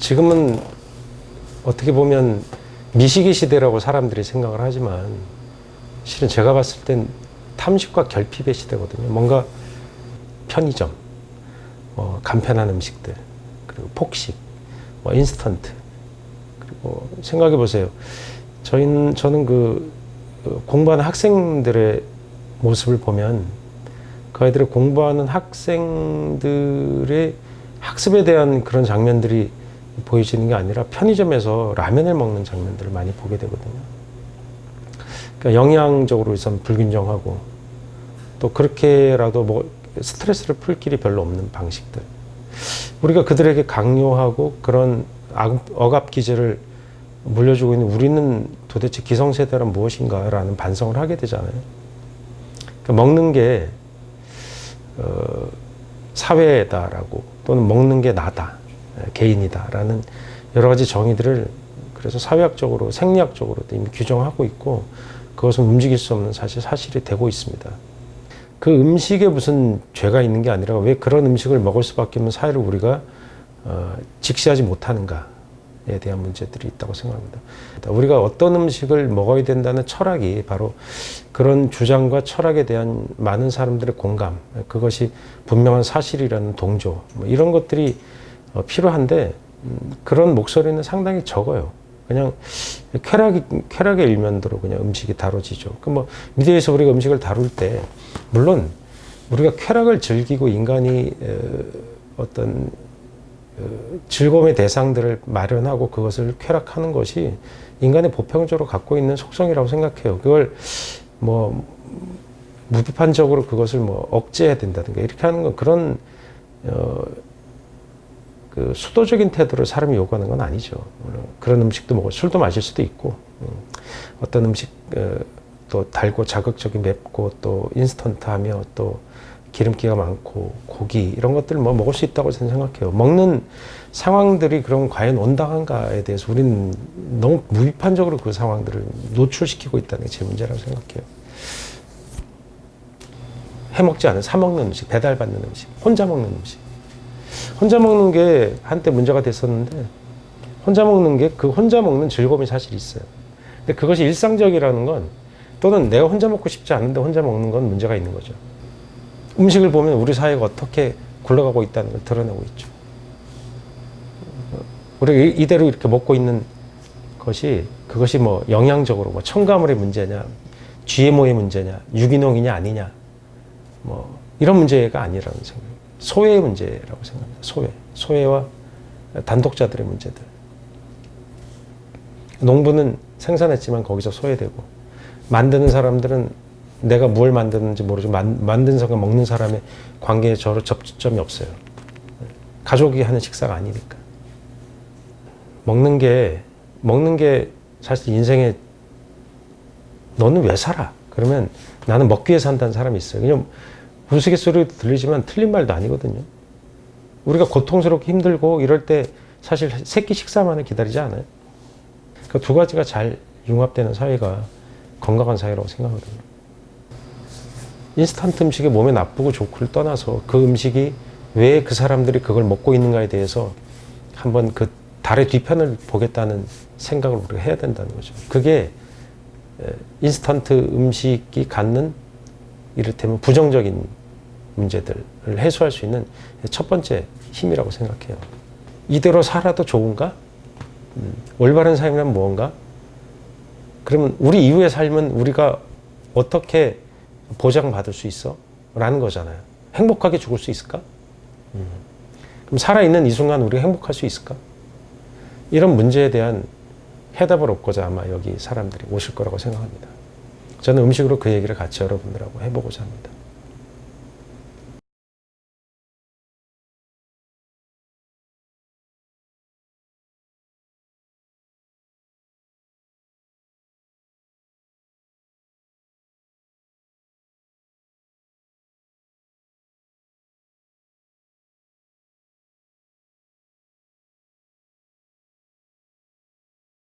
지금은 어떻게 보면 미식의 시대라고 사람들이 생각을 하지만 실은 제가 봤을 땐 탐식과 결핍의 시대거든요. 뭔가 편의점, 간편한 음식들, 그리고 폭식, 인스턴트. 그리고 생각해 보세요. 저는 공부하는 학생들의 모습을 보면 그 아이들의 공부하는 학생들의 학습에 대한 그런 장면들이 보여지는 게 아니라 편의점에서 라면을 먹는 장면들을 많이 보게 되거든요. 그러니까 영양적으로 우선 불균형하고 또 그렇게라도 스트레스를 풀 길이 별로 없는 방식들. 우리가 그들에게 강요하고 그런 억압 기제를 물려주고 있는 우리는 도대체 기성세대란 무엇인가라는 반성을 하게 되잖아요. 그러니까 먹는 게 사회다라고 또는 먹는 게 나다, 개인이다라는 여러 가지 정의들을 그래서 사회학적으로, 생리학적으로 이미 규정하고 있고 그것은 움직일 수 없는 사실이 되고 있습니다. 그 음식에 무슨 죄가 있는 게 아니라 왜 그런 음식을 먹을 수밖에 없는 사회를 우리가 직시하지 못하는가에 대한 문제들이 있다고 생각합니다. 우리가 어떤 음식을 먹어야 된다는 철학이 바로 그런 주장과 철학에 대한 많은 사람들의 공감, 그것이 분명한 사실이라는 동조, 이런 것들이 필요한데 그런 목소리는 상당히 적어요. 그냥 쾌락의 일면도로 그냥 음식이 다뤄지죠. 미디어에서 우리가 음식을 다룰 때 물론 우리가 쾌락을 즐기고 인간이 어떤 즐거움의 대상들을 마련하고 그것을 쾌락하는 것이 인간의 보편적으로 갖고 있는 속성이라고 생각해요. 그걸 무비판적으로 그것을 억제해야 된다든가 이렇게 하는 건 그런 수도적인 태도를 사람이 요구하는 건 아니죠. 그런 음식도 먹고 술도 마실 수도 있고 어떤 음식 또 달고 자극적인 맵고 또 인스턴트하며 또 기름기가 많고 고기 이런 것들을 먹을 수 있다고 저는 생각해요. 먹는 상황들이 그럼 과연 온당한가에 대해서 우리는 너무 무비판적으로 그 상황들을 노출시키고 있다는 게 제 문제라고 생각해요. 해먹지 않은 사 먹는 음식, 배달받는 음식, 혼자 먹는 음식. 혼자 먹는 게 한때 문제가 됐었는데 혼자 먹는 게 그 혼자 먹는 즐거움이 사실 있어요. 근데 그것이 일상적이라는 건 또는 내가 혼자 먹고 싶지 않은데 혼자 먹는 건 문제가 있는 거죠. 음식을 보면 우리 사회가 어떻게 굴러가고 있다는 걸 드러내고 있죠. 우리가 이대로 이렇게 먹고 있는 그것이 영양적으로 첨가물의 문제냐, GMO의 문제냐, 유기농이냐 아니냐, 이런 문제가 아니라는 생각입니다. 소외의 문제라고 생각합니다. 소외와 단독자들의 문제들. 농부는 생산했지만 거기서 소외되고 만드는 사람들은 내가 뭘 만드는지 모르지만 만든 사람과 먹는 사람의 관계에 저로 접점이 없어요. 가족이 하는 식사가 아니니까. 먹는 게 사실 인생에 너는 왜 살아? 그러면 나는 먹기 위해 산다는 사람이 있어요. 그냥 우스갯소리도 들리지만 틀린 말도 아니거든요. 우리가 고통스럽고 힘들고 이럴 때 사실 세끼 식사만을 기다리지 않아요. 그 두 가지가 잘 융합되는 사회가 건강한 사회라고 생각하거든요. 인스턴트 음식이 몸에 나쁘고 좋고를 떠나서 그 음식이 왜 그 사람들이 그걸 먹고 있는가에 대해서 한번 그 달의 뒤편을 보겠다는 생각을 우리가 해야 된다는 거죠. 그게 인스턴트 음식이 갖는 이를테면 부정적인 문제들을 해소할 수 있는 첫 번째 힘이라고 생각해요. 이대로 살아도 좋은가? 올바른 삶이란 무언가? 그러면 우리 이후의 삶은 우리가 어떻게 보장받을 수 있어? 라는 거잖아요. 행복하게 죽을 수 있을까? 그럼 살아있는 이 순간 우리가 행복할 수 있을까? 이런 문제에 대한 해답을 얻고자 아마 여기 사람들이 오실 거라고 생각합니다. 저는 음식으로 그 얘기를 같이 여러분들하고 해보고자 합니다.